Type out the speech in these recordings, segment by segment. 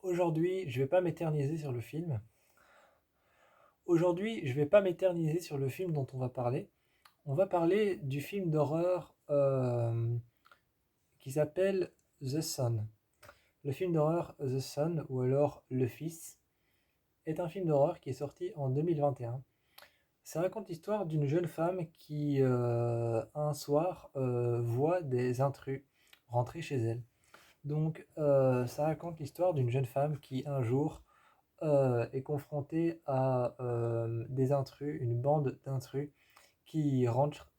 Aujourd'hui, je vais pas m'éterniser sur le film. Aujourd'hui, je vais pas m'éterniser sur le film dont on va parler. On va parler du film d'horreur qui s'appelle The Son. Le film d'horreur The Son, ou alors Le Fils, est un film d'horreur qui est sorti en 2021. Ça raconte l'histoire d'une jeune femme qui, un soir, voit des intrus rentrer chez elle. Ça raconte l'histoire d'une jeune femme qui, un jour, est confrontée à des intrus, une bande d'intrus qui rentrent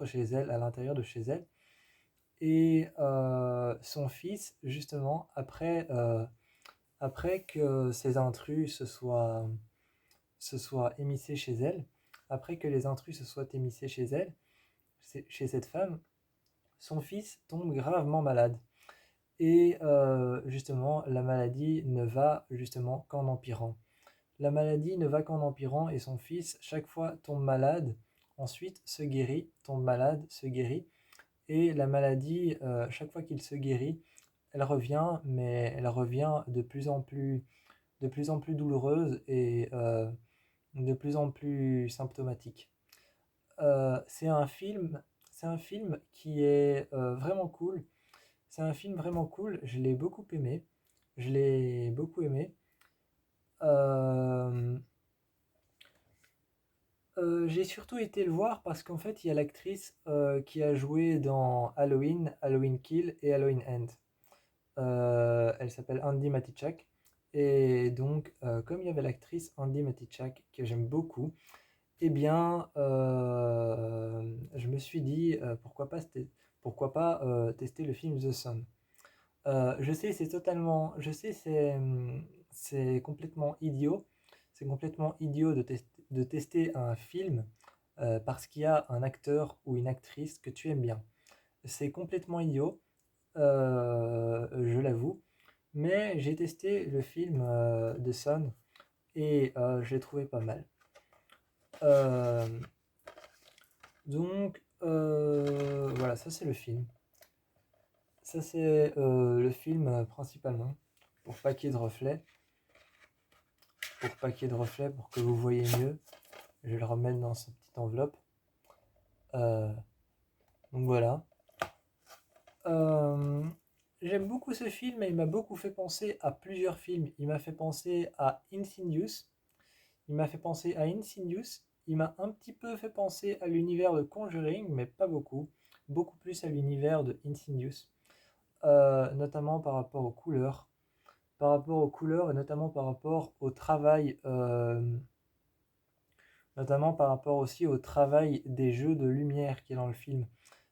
chez elle, à l'intérieur de chez elle. Et son fils, justement, après que ces intrus se soient émissés chez elle, après que les intrus se soient émissés chez elle, chez cette femme, son fils tombe gravement malade. Et justement, la maladie ne va justement qu'en empirant. La maladie ne va qu'en empirant et son fils, chaque fois, tombe malade, ensuite se guérit, tombe malade, se guérit. Et la maladie, chaque fois qu'il se guérit, elle revient, mais elle revient de plus en plus douloureuse et de plus en plus symptomatique. C'est un film qui est vraiment cool. C'est un film vraiment cool, je l'ai beaucoup aimé. Je l'ai beaucoup aimé. Euh, j'ai surtout été le voir parce qu'en fait, il y a l'actrice qui a joué dans Halloween, Halloween Kill et Halloween End. Elle s'appelle Andy Matichak. Et donc, comme il y avait l'actrice Andy Matichak, que j'aime beaucoup, eh bien, je me suis dit, pourquoi pas tester le film The Sun. Je sais, c'est complètement idiot. C'est complètement idiot de tester un film parce qu'il y a un acteur ou une actrice que tu aimes bien. C'est complètement idiot, je l'avoue. Mais j'ai testé le film de Son et je l'ai trouvé pas mal. Euh, voilà, ça c'est le film. Ça c'est le film principalement pour pas qu'il y ait de reflets. Pour que vous voyez mieux. Je vais le remettre dans sa petite enveloppe. Euh, donc voilà. Euh, J'aime beaucoup ce film et il m'a beaucoup fait penser à plusieurs films. Il m'a fait penser à Insidious. Il m'a fait penser à Insidious. Il m'a un petit peu fait penser à l'univers de Conjuring, mais pas beaucoup. Beaucoup plus à l'univers de Insidious. Notamment par rapport aux couleurs. Par rapport aux couleurs et notamment par rapport au travail notamment par rapport aussi au travail des jeux de lumière qu'il y a dans le film.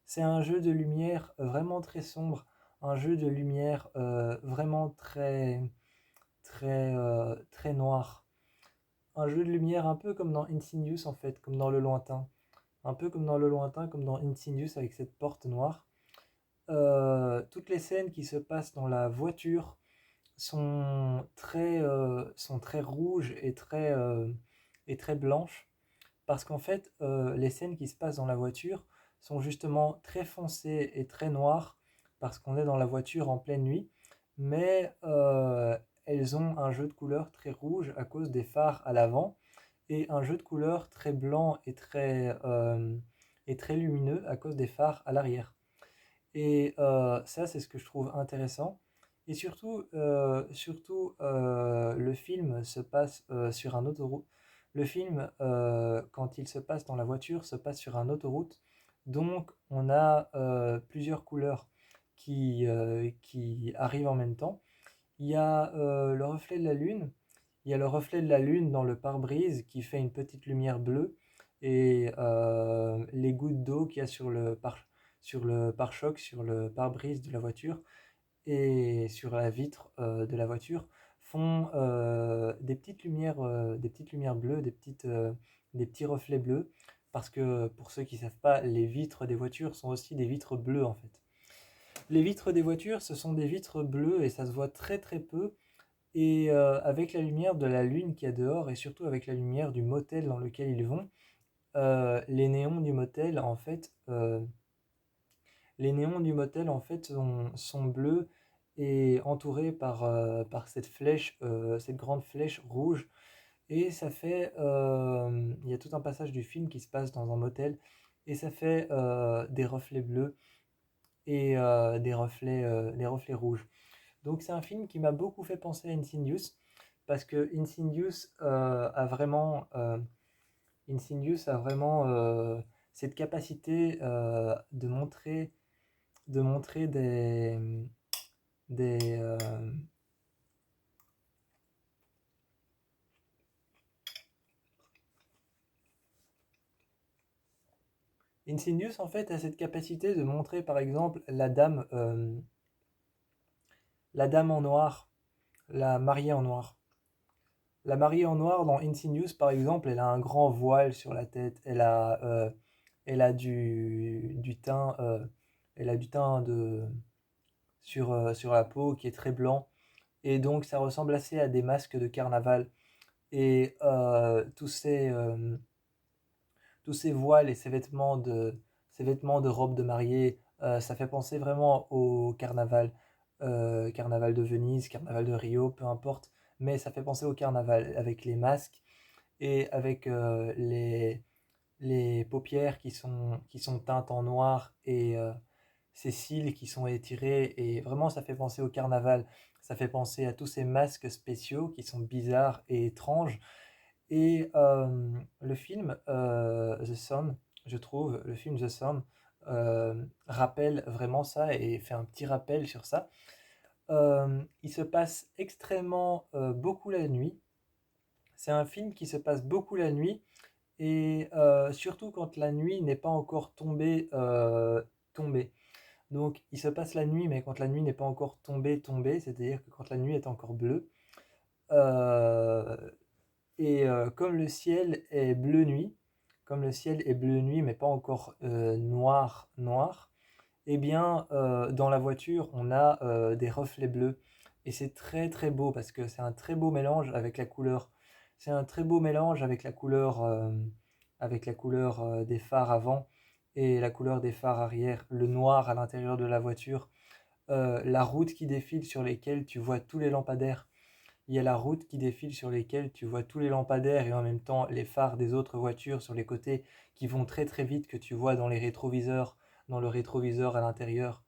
C'est un jeu de lumière vraiment très sombre, un jeu de lumière vraiment très noir. Un jeu de lumière un peu comme dans Insidious en fait, comme dans le lointain. Un peu comme dans le lointain, comme dans Insidious avec cette porte noire. Toutes les scènes qui se passent dans la voiture sont très rouges et très blanches. Parce qu'en fait, les scènes qui se passent dans la voiture sont justement très foncées et très noires, parce qu'on est dans la voiture en pleine nuit, mais elles ont un jeu de couleurs très rouge à cause des phares à l'avant, et un jeu de couleurs très blanc et très lumineux à cause des phares à l'arrière. Et ça, c'est ce que je trouve intéressant. Et le film se passe sur un autoroute. Le film, quand il se passe dans la voiture, se passe sur un autoroute. Donc, on a plusieurs couleurs qui arrivent en même temps. Il y a le reflet de la lune. Il y a le reflet de la lune dans le pare-brise qui fait une petite lumière bleue. Et les gouttes d'eau qu'il y a sur le pare-choc, sur le pare-brise de la voiture et sur la vitre de la voiture font des petites lumières bleues, des petits reflets bleus. Parce que pour ceux qui ne savent pas, les vitres des voitures sont aussi des vitres bleues en fait. Les vitres des voitures, ce sont des vitres bleues et ça se voit très très peu. Et avec la lumière de la lune qu'il y a dehors et surtout avec la lumière du motel dans lequel ils vont, les néons du motel sont bleus est entouré par cette flèche, cette grande flèche rouge. Et ça fait, il y a tout un passage du film qui se passe dans un motel, et ça fait des reflets bleus et des reflets rouges. Donc c'est un film qui m'a beaucoup fait penser à Insidious, parce que Insidious a vraiment cette capacité de montrer des Insidious en fait a cette capacité de montrer par exemple la dame en noir, la mariée en noir. La mariée en noir dans Insidious par exemple, elle a un grand voile sur la tête, elle a du teint, elle a du teint sur la peau qui est très blanc, et donc ça ressemble assez à des masques de carnaval. Et tous ces voiles et ces vêtements de robe de mariée, ça fait penser vraiment au carnaval, carnaval de Venise, carnaval de Rio, peu importe, mais ça fait penser au carnaval avec les masques et avec les paupières qui sont teintes en noir, et ces cils qui sont étirés, et vraiment ça fait penser au carnaval. Ça fait penser à tous ces masques spéciaux qui sont bizarres et étranges. Et le film The Son, je trouve, le film The Son rappelle vraiment ça et fait un petit rappel sur ça. Il se passe extrêmement beaucoup la nuit. C'est un film qui se passe beaucoup la nuit, et surtout quand la nuit n'est pas encore tombée. Donc il se passe la nuit, mais quand la nuit n'est pas encore tombée, c'est-à-dire que quand la nuit est encore bleue. Euh, Et comme le ciel est bleu nuit, comme le ciel est bleu nuit mais pas encore noir, eh bien dans la voiture on a des reflets bleus, et c'est très très beau parce que c'est un très beau mélange avec la couleur. C'est un très beau mélange avec la couleur des phares avant et la couleur des phares arrière, le noir à l'intérieur de la voiture, la route qui défile sur lesquelles tu vois tous les lampadaires. Il y a la route qui défile sur lesquelles tu vois tous les lampadaires et en même temps les phares des autres voitures sur les côtés qui vont très très vite, que tu vois dans les rétroviseurs, dans le rétroviseur à l'intérieur,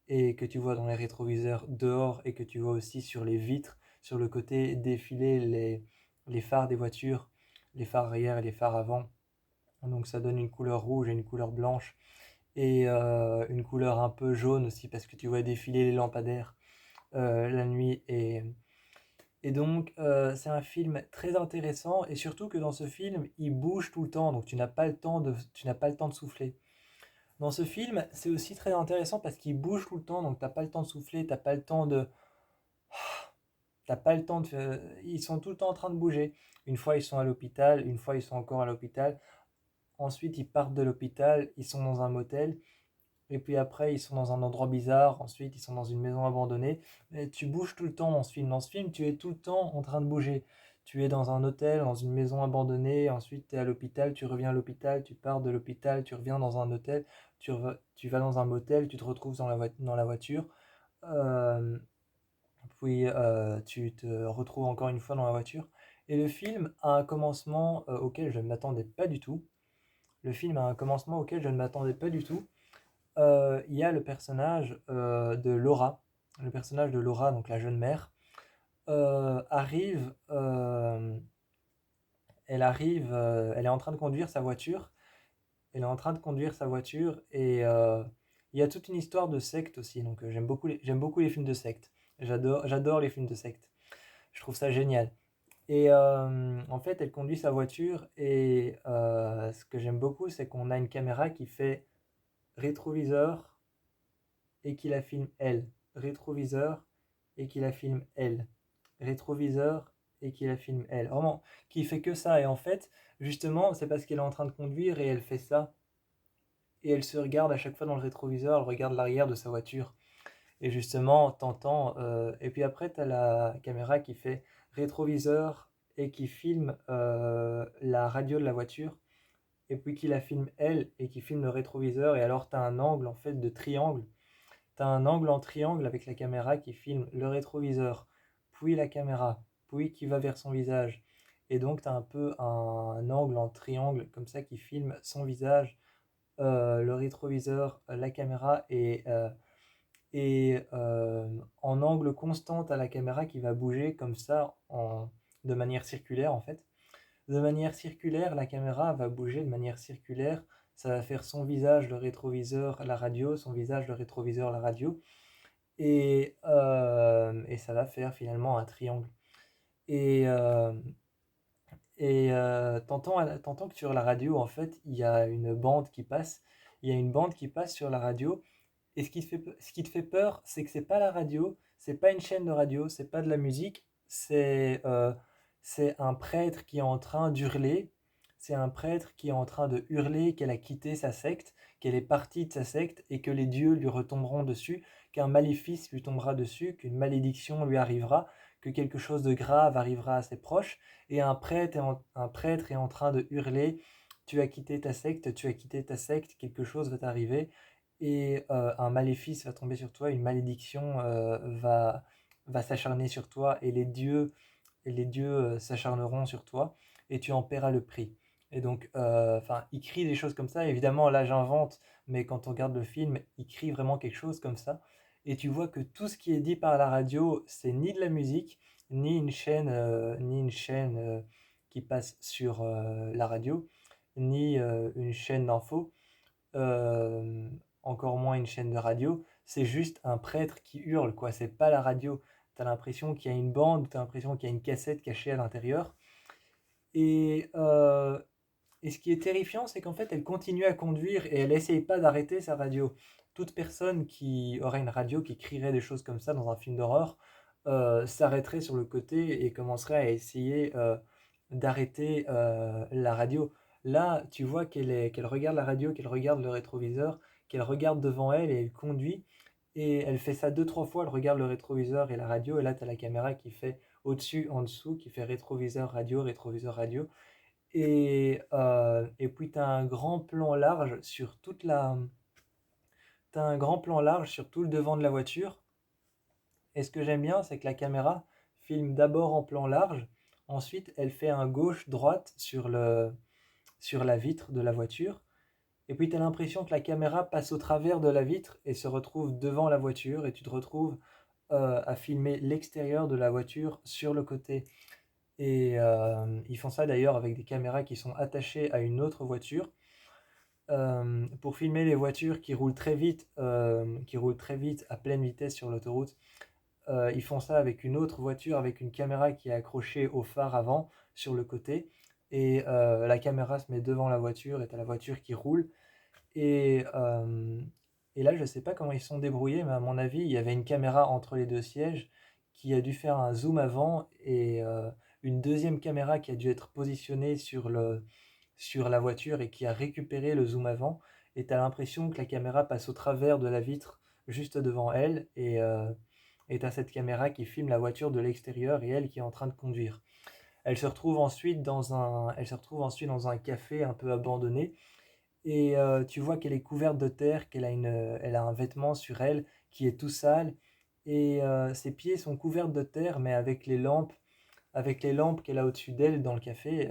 et que tu vois dans les rétroviseurs dehors, et que tu vois aussi sur les vitres, sur le côté défiler les phares des voitures, les phares arrière et les phares avant. Donc ça donne une couleur rouge et une couleur blanche, et une couleur un peu jaune aussi parce que tu vois défiler les lampadaires la nuit. Et donc, c'est un film très intéressant, et surtout que dans ce film, il bouge tout le temps, donc tu n'as pas le temps de souffler. Dans ce film, c'est aussi très intéressant parce qu'il bouge tout le temps, donc t'as pas le temps de souffler, t'as pas le temps ils sont tout le temps en train de bouger. Une fois ils sont à l'hôpital, une fois ils sont encore à l'hôpital, ensuite ils partent de l'hôpital, ils sont dans un motel, et puis après, ils sont dans un endroit bizarre. Ensuite, ils sont dans une maison abandonnée. Et tu bouges tout le temps dans ce film. Dans ce film, tu es tout le temps en train de bouger. Tu es dans un hôtel, dans une maison abandonnée. Ensuite, tu es à l'hôpital. Tu reviens à l'hôpital. Tu pars de l'hôpital. Tu reviens dans un hôtel. Tu vas dans un motel. Tu te retrouves dans la voiture. Euh, Puis, tu te retrouves encore une fois dans la voiture. Et le film a un commencement auquel je ne m'attendais pas du tout. Le film a un commencement auquel je ne m'attendais pas du tout. Il y a le personnage de Laura. Le personnage de Laura, donc la jeune mère, arrive, elle est en train de conduire sa voiture. Elle est en train de conduire sa voiture, et il y a toute une histoire de secte aussi. Donc j'aime beaucoup les films de secte. J'adore les films de secte. Je trouve ça génial. Et en fait, elle conduit sa voiture, et ce que j'aime beaucoup, c'est qu'on a une caméra qui fait rétroviseur et qui la filme elle, rétroviseur et qui la filme elle, rétroviseur et qui la filme elle. Vraiment, qui fait que ça. Et en fait, justement, c'est parce qu'elle est en train de conduire et elle fait ça. Et elle se regarde à chaque fois dans le rétroviseur, elle regarde l'arrière de sa voiture. Et justement, t'entends. Et puis après, t'as la caméra qui fait rétroviseur et qui filme la radio de la voiture. Et puis qui la filme elle et qui filme le rétroviseur. Et alors, t'as un angle en fait de triangle. tu as un angle en triangle avec la caméra qui filme le rétroviseur, puis la caméra, puis qui va vers son visage. Et donc, tu as un peu un angle en triangle comme ça qui filme son visage, le rétroviseur, la caméra et en angle constant à la caméra qui va bouger comme ça de manière circulaire en fait. De manière circulaire, la caméra va bouger de manière circulaire. Ça va faire son visage, le rétroviseur, la radio, son visage, le rétroviseur, la radio. Et ça va faire finalement un triangle. Et, euh, t'entends que sur la radio, en fait, il y a une bande qui passe. Il y a une bande qui passe sur la radio. Et ce qui te fait peur, c'est que c'est pas la radio, c'est pas une chaîne de radio, c'est pas de la musique, c'est un prêtre qui est en train d'hurler. C'est un prêtre qui est en train de hurler qu'elle a quitté sa secte, qu'elle est partie de sa secte et que les dieux lui retomberont dessus, qu'un maléfice lui tombera dessus, qu'une malédiction lui arrivera, que quelque chose de grave arrivera à ses proches. Et un prêtre est en train de hurler, tu as quitté ta secte, tu as quitté ta secte, quelque chose va t'arriver et un maléfice va tomber sur toi, une malédiction va s'acharner sur toi et les dieux s'acharneront sur toi et tu en paieras le prix. Et donc, enfin, il crie des choses comme ça. Évidemment, là, j'invente, mais quand on regarde le film, il crie vraiment quelque chose comme ça. Et tu vois que tout ce qui est dit par la radio, c'est ni de la musique, ni une chaîne qui passe sur la radio, ni une chaîne d'infos euh, encore moins une chaîne de radio, c'est juste un prêtre qui hurle, quoi. C'est pas la radio. T'as l'impression qu'il y a une bande, t'as l'impression qu'il y a une cassette cachée à l'intérieur. Et, euh, et ce qui est terrifiant, c'est qu'en fait, elle continue à conduire et elle essaye pas d'arrêter sa radio. Toute personne qui aurait une radio qui crierait des choses comme ça dans un film d'horreur s'arrêterait sur le côté et commencerait à essayer d'arrêter la radio. Là, tu vois qu'elle regarde la radio, qu'elle regarde le rétroviseur, qu'elle regarde devant elle et elle conduit. Et elle fait ça deux, trois fois, elle regarde le rétroviseur et la radio. Et là, tu as la caméra qui fait au-dessus, en dessous, qui fait rétroviseur, radio, rétroviseur, radio. Et puis, tu as un grand plan large sur t'as un grand plan large sur tout le devant de la voiture. Et ce que j'aime bien, c'est que la caméra filme d'abord en plan large, ensuite elle fait un gauche-droite sur la vitre de la voiture, et puis tu as l'impression que la caméra passe au travers de la vitre et se retrouve devant la voiture, et tu te retrouves à filmer l'extérieur de la voiture sur le côté. Ils font ça d'ailleurs avec des caméras qui sont attachées à une autre voiture pour filmer les voitures qui roulent très vite à pleine vitesse sur l'autoroute. Ils font ça avec une autre voiture, avec une caméra qui est accrochée au phare avant, sur le côté. Et la caméra se met devant la voiture et tu as la voiture qui roule. Et, euh, et là, je ne sais pas comment ils se sont débrouillés, mais à mon avis, il y avait une caméra entre les deux sièges qui a dû faire un zoom avant et une deuxième caméra qui a dû être positionnée sur la voiture et qui a récupéré le zoom avant. Et tu as l'impression que la caméra passe au travers de la vitre juste devant elle et tu as cette caméra qui filme la voiture de l'extérieur et elle qui est en train de conduire. Elle se retrouve ensuite dans un café un peu abandonné et tu vois qu'elle est couverte de terre, elle a un vêtement sur elle qui est tout sale et ses pieds sont couverts de terre mais avec les lampes qu'elle a au-dessus d'elle dans le café.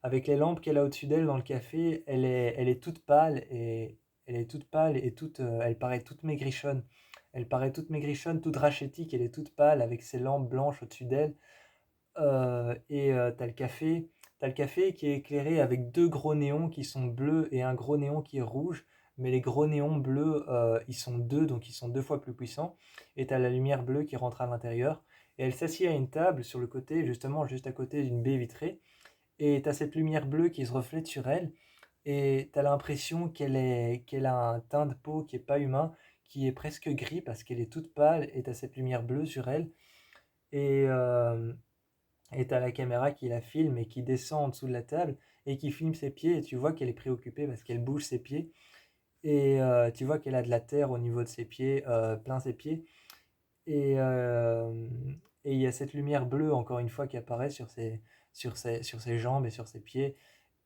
Avec les lampes qu'elle a au-dessus d'elle dans le café, elle est toute pâle et elle est toute pâle et elle paraît toute maigrichonne. Elle paraît toute maigrichonne, toute rachétique, elle est toute pâle avec ses lampes blanches au-dessus d'elle. T'as le café qui est éclairé avec deux gros néons qui sont bleus et un gros néon qui est rouge. Mais les gros néons bleus, ils sont deux, donc ils sont deux fois plus puissants. Et t'as la lumière bleue qui rentre à l'intérieur. Et elle s'assied à une table sur le côté, justement juste à côté d'une baie vitrée. Et tu as cette lumière bleue qui se reflète sur elle, et tu as l'impression qu'elle a un teint de peau qui est pas humain, qui est presque gris parce qu'elle est toute pâle, et tu as cette lumière bleue sur elle, et et tu as la caméra qui la filme et qui descend en dessous de la table, et qui filme ses pieds, et tu vois qu'elle est préoccupée parce qu'elle bouge ses pieds, et tu vois qu'elle a de la terre au niveau de ses pieds, plein ses pieds, et et il y a cette lumière bleue, encore une fois, qui apparaît sur ses jambes et sur ses pieds.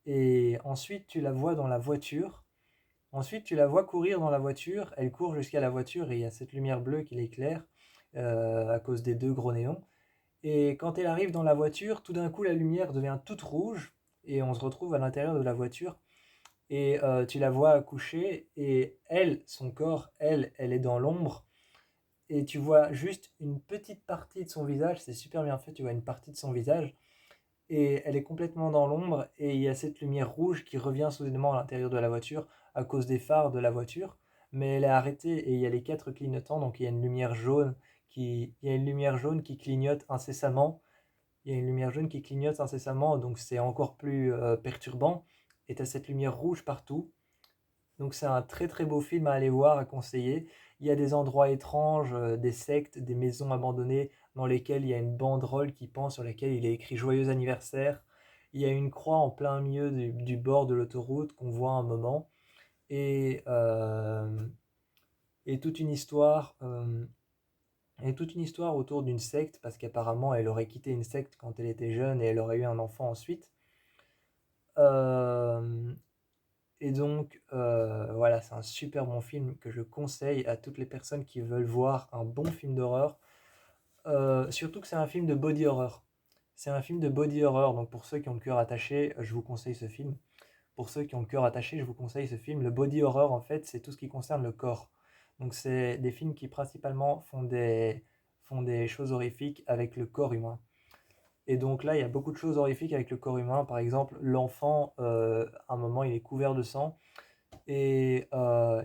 Et ensuite, tu la vois dans la voiture Ensuite, tu la vois courir dans la voiture, elle court jusqu'à la voiture et il y a cette lumière bleue qui l'éclaire à cause des deux gros néons. Et quand elle arrive dans la voiture, tout d'un coup, la lumière devient toute rouge et on se retrouve à l'intérieur de la voiture. Et tu la vois accoucher et elle, son corps, elle est dans l'ombre. Et tu vois juste une petite partie de son visage, c'est super bien fait, tu vois une partie de son visage. Et elle est complètement dans l'ombre et il y a cette lumière rouge qui revient soudainement à l'intérieur de la voiture à cause des phares de la voiture. Mais elle est arrêtée et il y a les quatre clignotants, donc il y a une lumière jaune il y a une lumière jaune qui clignote incessamment. Il y a une lumière jaune qui clignote incessamment, donc c'est encore plus perturbant. Et tu as cette lumière rouge partout. Donc c'est un très très beau film à aller voir, à conseiller. Il y a des endroits étranges, des sectes, des maisons abandonnées dans lesquelles il y a une banderole qui pend sur laquelle il est écrit Joyeux anniversaire. Il y a une croix en plein milieu du bord de l'autoroute qu'on voit un moment. Et, euh, et toute une histoire, et toute une histoire autour d'une secte, parce qu'apparemment elle aurait quitté une secte quand elle était jeune et elle aurait eu un enfant ensuite. Euh, Et donc, voilà, c'est un super bon film que je conseille à toutes les personnes qui veulent voir un bon film d'horreur. Surtout que c'est un film de body horror. C'est un film de body horror, donc pour ceux qui ont le cœur attaché, je vous conseille ce film. Pour ceux qui ont le cœur attaché, je vous conseille ce film. Le body horror, en fait, c'est tout ce qui concerne le corps. Donc c'est des films qui principalement font des choses horrifiques avec le corps humain. Et donc là, il y a beaucoup de choses horrifiques avec le corps humain. Par exemple, l'enfant, à un moment, il est couvert de sang et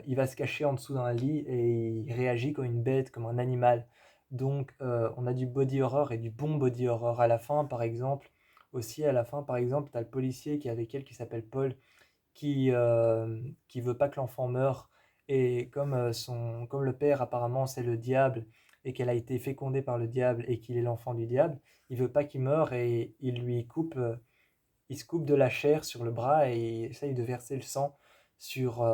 il va se cacher en dessous d'un lit et il réagit comme une bête, comme un animal. Donc on a du body horror et du bon body horror. À la fin, par exemple, aussi à la fin, par exemple, tu as le policier qui est avec elle qui s'appelle Paul, qui veut pas que l'enfant meure. Et comme le père apparemment c'est le diable et qu'elle a été fécondée par le diable et qu'il est l'enfant du diable, il veut pas qu'il meure et il se coupe de la chair sur le bras et il essaye de verser le sang sur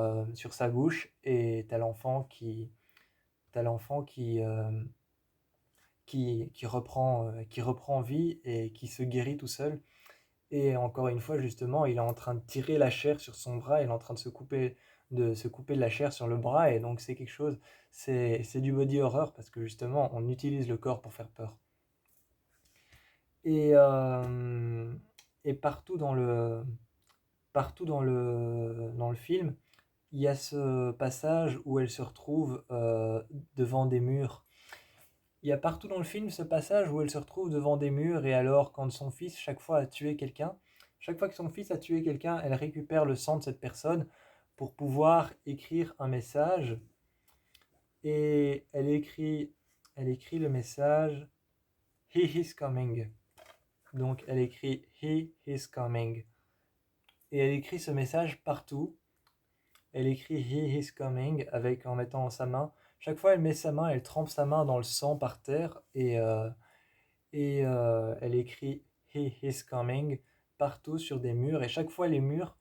sa bouche. Et t'as l'enfant qui reprend vie et qui se guérit tout seul. Et encore une fois, justement, il est en train de tirer la chair sur son bras, il est en train de se couper de la chair sur le bras. Et donc c'est quelque chose, c'est du body horror parce que justement, on utilise le corps pour faire peur. Et, euh, et partout dans le film, il y a ce passage où elle se retrouve devant des murs. Il y a partout dans le film ce passage où elle se retrouve devant des murs et alors quand son fils chaque fois a tué quelqu'un, chaque fois que son fils a tué quelqu'un, elle récupère le sang de cette personne pour pouvoir écrire un message et elle écrit le message He is coming. Donc elle écrit He is coming et elle écrit ce message partout. Elle écrit He is coming avec en mettant sa main. Chaque fois, elle met sa main, elle trempe sa main dans le sang par terre et elle écrit He is coming partout sur des murs. Et chaque fois, les murs,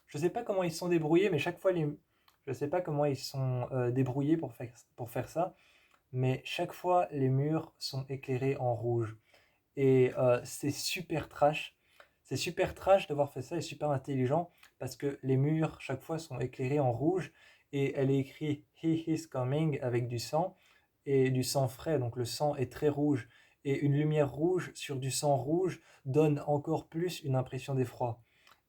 je ne sais pas comment ils se sont débrouillés, mais chaque fois, je sais pas comment ils sont débrouillés pour faire ça, mais chaque fois, les murs sont éclairés en rouge. Et c'est super trash. C'est super trash d'avoir fait ça et super intelligent parce que les murs, chaque fois, sont éclairés en rouge et elle est écrit He is coming avec du sang et du sang frais. Donc le sang est très rouge et une lumière rouge sur du sang rouge donne encore plus une impression d'effroi.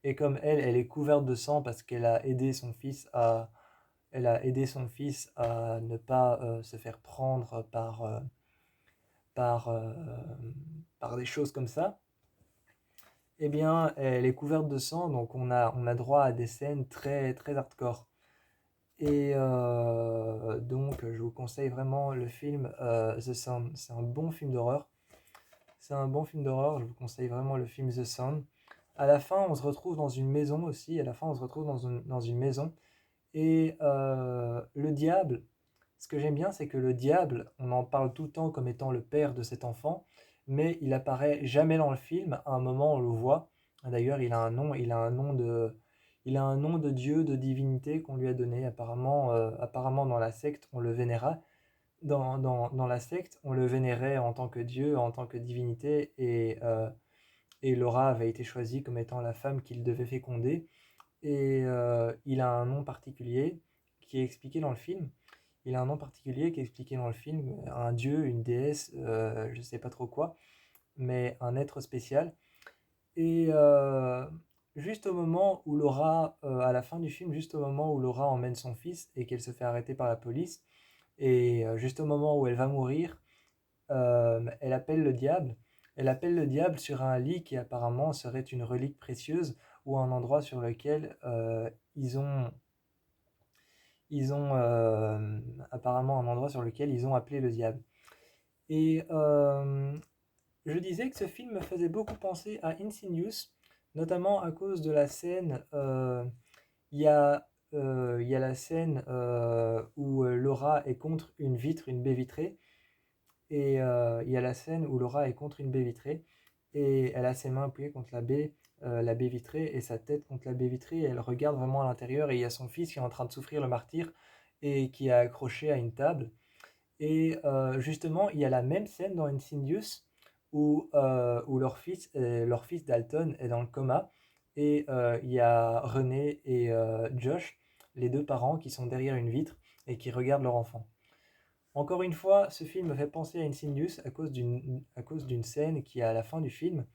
Et comme elle est couverte de sang parce qu'elle a aidé son fils elle a aidé son fils à ne pas se faire prendre par, euh, par des choses comme ça, eh bien, elle est couverte de sang, donc on a droit à des scènes très, très hardcore. Et donc, je vous conseille vraiment le film The Sound. C'est un bon film d'horreur. C'est un bon film d'horreur, je vous conseille vraiment le film The Sound. À la fin, on se retrouve dans une maison aussi. À la fin, on se retrouve dans une maison. Et le diable, ce que j'aime bien, c'est que le diable, on en parle tout le temps comme étant le père de cet enfant, mais il apparaît jamais dans le film. À un moment, on le voit. D'ailleurs, il a un nom de dieu, de divinité qu'on lui a donné. Apparemment, dans la secte, on le vénéra. Dans la secte, on le vénérait en tant que dieu, en tant que divinité, et Laura avait été choisie comme étant la femme qu'il devait féconder. et il a un nom particulier qui est expliqué dans le film. Il a un nom particulier qui est expliqué dans le film, un dieu, une déesse, je sais pas trop quoi, mais un être spécial. Et juste au moment où Laura, à la fin du film, juste au moment où Laura emmène son fils et qu'elle se fait arrêter par la police, et juste au moment où elle va mourir, elle appelle le diable. Elle appelle le diable sur un lit qui apparemment serait une relique précieuse ou un endroit sur lequel ils ont apparemment un endroit sur lequel ils ont appelé le diable. Et je disais que ce film me faisait beaucoup penser à Insidious, notamment à cause de la scène. Il y a, il y a la scène où Laura est contre une vitre, une baie vitrée, et il y a la scène où Laura est contre une baie vitrée, et elle a ses mains appuyées contre la baie vitrée, et sa tête contre la baie vitrée, et elle regarde vraiment à l'intérieur, et il y a son fils qui est en train de souffrir le martyre, et qui est accroché à une table. Et justement, il y a la même scène dans Insidious où leur fils Dalton est dans le coma. Et il y a René et Josh, les deux parents, qui sont derrière une vitre et qui regardent leur enfant. Encore une fois, ce film me fait penser à Insidious à cause d'une scène qui est à la fin du film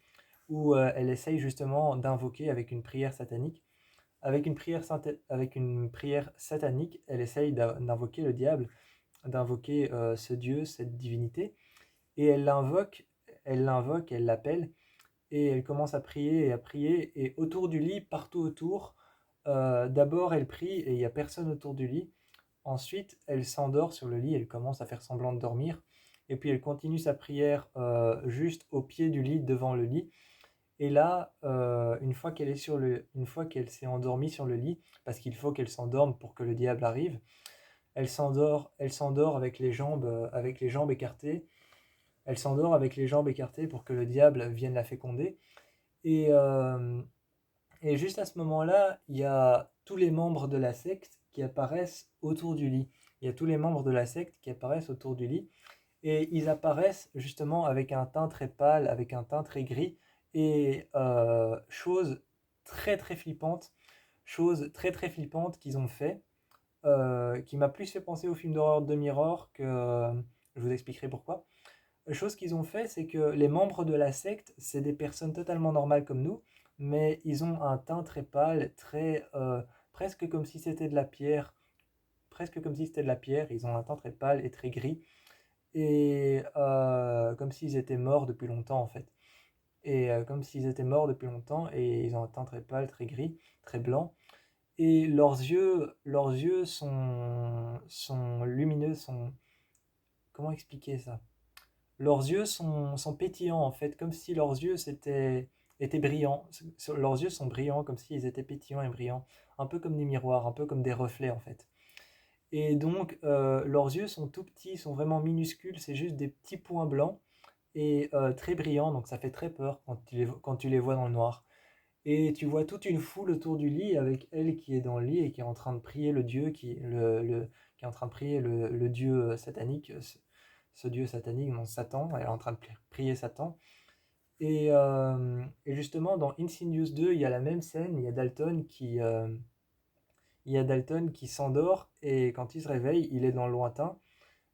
où elle essaye justement d'invoquer avec une prière satanique. Avec une prière satanique, elle essaye d'invoquer le diable, d'invoquer ce Dieu, cette divinité, et elle l'appelle, et elle commence à prier et à prier, et autour du lit, partout autour, d'abord elle prie et il n'y a personne autour du lit, ensuite elle s'endort sur le lit, elle commence à faire semblant de dormir, et puis elle continue sa prière juste au pied du lit, devant le lit, et là, une fois qu'elle s'est endormie sur le lit, parce qu'il faut qu'elle s'endorme pour que le diable arrive, elle s'endort avec les jambes écartées. Elle s'endort avec les jambes écartées pour que le diable vienne la féconder. Et, euh, et juste à ce moment-là, il y a tous les membres de la secte qui apparaissent autour du lit. Il y a tous les membres de la secte qui apparaissent autour du lit. Et ils apparaissent justement avec un teint très pâle, avec un teint très gris. Et chose très très flippante qu'ils ont fait, qui m'a plus fait penser au film d'horreur de Mirror que... je vous expliquerai pourquoi. La chose qu'ils ont fait, c'est que les membres de la secte, c'est des personnes totalement normales comme nous, mais ils ont un teint très pâle, presque comme si c'était de la pierre, presque comme si c'était de la pierre. Ils ont un teint très pâle et très gris, et comme s'ils étaient morts depuis longtemps en fait. Et comme s'ils étaient morts depuis longtemps, et ils ont un teint très pâle, très gris, très blanc. Et leurs yeux sont lumineux, comment expliquer ça? Leurs yeux sont pétillants en fait, comme si leurs yeux étaient brillants. Leurs yeux sont brillants, comme s'ils étaient pétillants et brillants, un peu comme des miroirs, un peu comme des reflets en fait. Et donc leurs yeux sont tout petits, sont vraiment minuscules, c'est juste des petits points blancs et très brillants, donc ça fait très peur quand tu les vois dans le noir. Et tu vois toute une foule autour du lit avec elle qui est dans le lit et qui est en train de prier le dieu qui est en train de prier le dieu satanique, ce dieu satanique, non Satan, elle est en train de prier Satan. Et justement, dans Insidious 2, il y a la même scène, il y a Dalton qui s'endort et quand il se réveille, il est dans le lointain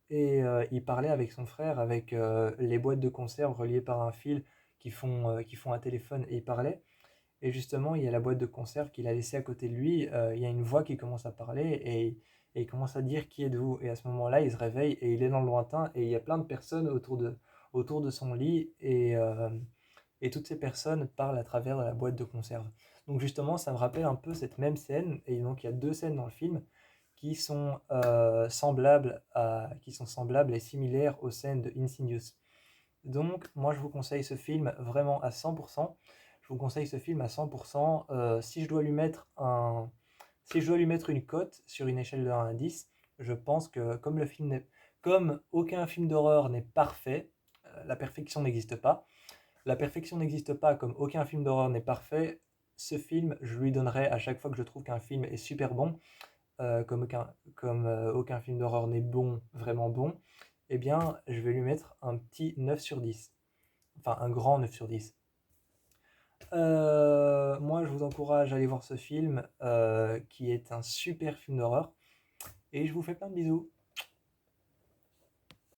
et il parlait avec son frère, avec les boîtes de conserve reliées par un fil qui font un téléphone et il parlait. Et justement, il y a la boîte de conserve qu'il a laissée à côté de lui. Il y a une voix qui commence à parler et il commence à dire qui êtes-vous? Et à ce moment-là, il se réveille et il est dans le lointain et il y a plein de personnes autour de son lit et toutes ces personnes parlent à travers la boîte de conserve. Donc justement, ça me rappelle un peu cette même scène. Et donc il y a deux scènes dans le film qui sont semblables et similaires aux scènes de Insidious. Donc, moi, je vous conseille ce film vraiment à 100%. Je vous conseille ce film à 100%. Si je dois lui mettre une cote sur une échelle de 1 à 10, je pense que comme aucun film d'horreur n'est parfait, la perfection n'existe pas. La perfection n'existe pas comme aucun film d'horreur n'est parfait. Ce film, je lui donnerai à chaque fois que je trouve qu'un film est super bon, comme aucun film d'horreur n'est bon, vraiment bon, eh bien, je vais lui mettre un petit 9 sur 10. Enfin, un grand 9 sur 10. Moi, je vous encourage à aller voir ce film, qui est un super film d'horreur, et je vous fais plein de bisous.